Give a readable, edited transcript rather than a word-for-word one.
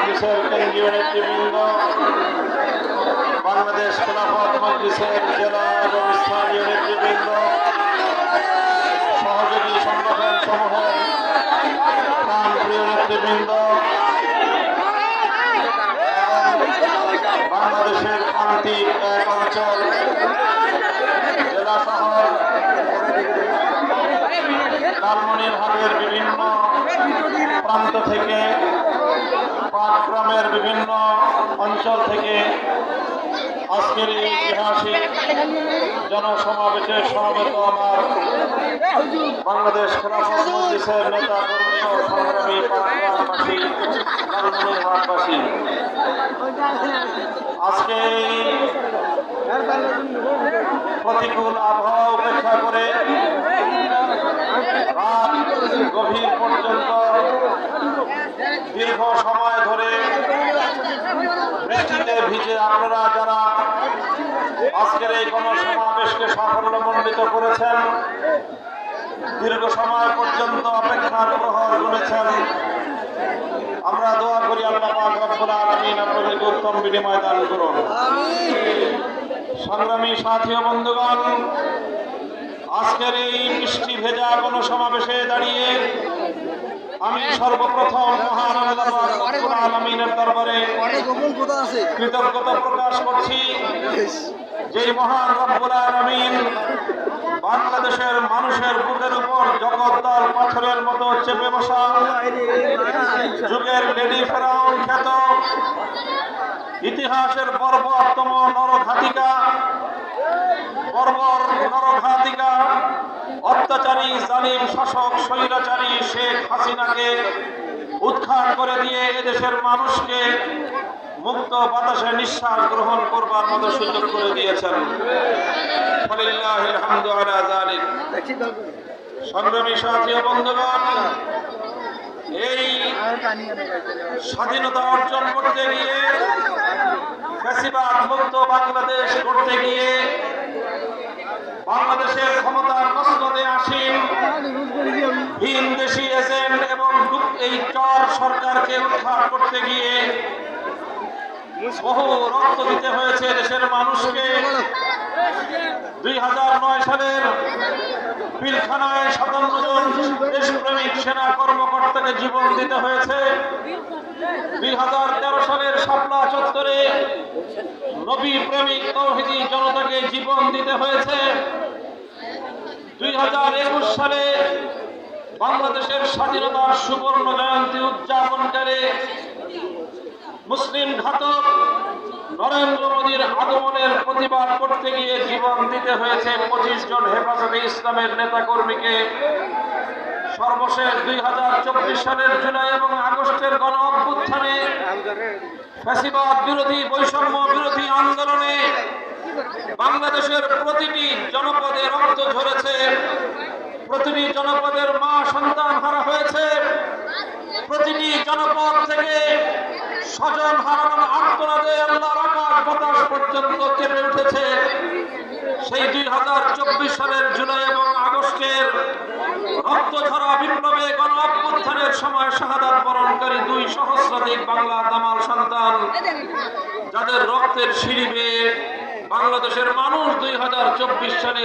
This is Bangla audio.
মজলিসের কেন্দ্রীয় নেতৃবৃন্দ, বাংলাদেশ খেলাফত মজলিসের জেলা এবং স্থানীয় নেতৃবৃন্দ, সহযোগী সংগঠন সমূহের প্রাণপ্রিয় নেতৃবৃন্দ, বাংলাদেশের প্রান্তিক এক অঞ্চল জেলা শহর লালমনিরহাটের বিভিন্ন প্রান্ত থেকে, পাটগ্রামের বিভিন্ন অঞ্চল থেকে আজকের এই ঐতিহাসিক জনসমাবেশে সমবেত আমার বাংলাদেশ খেলাফত মজলিসের নেতা কর্মী ও সংগ্রামী পাটগ্রামবাসী, লালমনিরহাটবাসী, আজকে প্রতিকূল আবহাওয়া উপেক্ষা করে রাত গভীর পর্যন্ত দীর্ঘ সময় ধরে বৃষ্টিতে ভিজে আপনারা যারা আজকের এই গণসমাবেশকে সাফল্যমণ্ডিত করেছেন, দীর্ঘ সময় পর্যন্ত অপেক্ষার প্রহর গুনেছেন, আমরা দোয়া করি আল্লাহ পাক রব্বুল আলামিন আপনাদেরকে উত্তম বিনিময় দান করুন। সংগ্রামী সাথী ও বন্ধুগণ, আজকের এই বৃষ্টি ভেজা গণসমাবেশে দাঁড়িয়ে আমি সর্বপ্রথম মহান আল্লাহ রব্বুল আলামিনের দরবারে কৃতজ্ঞতা প্রকাশ করছি যে মহান রব্বুল আলামিন বাংলাদেশের মানুষের বুকের উপর জগদ্দল পাথরের মতো চেপে বসা যুগের লেডি ফেরাউন খ্যাত ইতিহাসের বর্বরতম নরঘাতিকা অত্যাচারী জালিম শাসক স্বৈরাচারী শেখ হাসিনাকে উৎখাত করে দিয়ে এদেশের মানুষকে মুক্ত বাতাসে নিঃশ্বাস গ্রহণ করবার মতো সুযোগ করে দিয়েছেন। সংগ্রামী সাথী ও বন্ধুগণ, এই স্বাধীনতা অর্জন করতে গিয়ে, ফ্যাসিবাদ মুক্ত বাংলাদেশ করতে গিয়ে, বাংলাদেশের ক্ষমতার মসনদে আসীন ভিনদেশী এজেন্ট এবং এই চর সরকারকে উদ্ধার করতে গিয়ে বহু রক্ত দিতে হয়েছে দেশের মানুষকে। 2009 সালের পিলখানায় 57 জন দেশপ্রেমিক সেনা কর্মকর্তাকে জীবন দিতে হয়েছে। 2013 সালের শাপলা চত্বরে নবী প্রেমিক তৌহিদি জনতাকে জীবন দিতে হয়েছে। 2021 সালে বাংলাদেশের স্বাধীনতার সুবর্ণ জয়ন্তী উদযাপনকারী মুসলিম ঘাতক নরেন্দ্র মোদীর আগমনের প্রতিবাদ করতে গিয়ে জীবন দিতে হয়েছে 25 জন হেফাজতে ইসলামের নেতাকর্মীকে। সর্বশেষ 2024 সালের জুলাই এবং আগস্টের গণ অভ্যুত্থানে ফ্যাসিবাদ বিরোধী বৈষম্য বিরোধী আন্দোলনে বাংলাদেশের প্রতিটি জনপদে রক্ত ঝরেছে, প্রতিটি জনপদের মা সন্তান হারা হয়েছে, প্রতিটি জনপদ থেকে স্বজন হারানোর আর্তনাদে আল্লাহর আকাশ বাতাস পর্যন্ত কেঁপে উঠেছে। সেই 2024 সালের জুলাই এবং আগস্টের রক্তঝরা বিপ্লবে গণ অভ্যুত্থানের সময় শাহাদাত বরণকারী 2 সহস্রাধিক বাংলা দামাল সন্তান, যাদের রক্তের সিঁড়ি বেয়ে বাংলাদেশের মানুষ 2024 সালে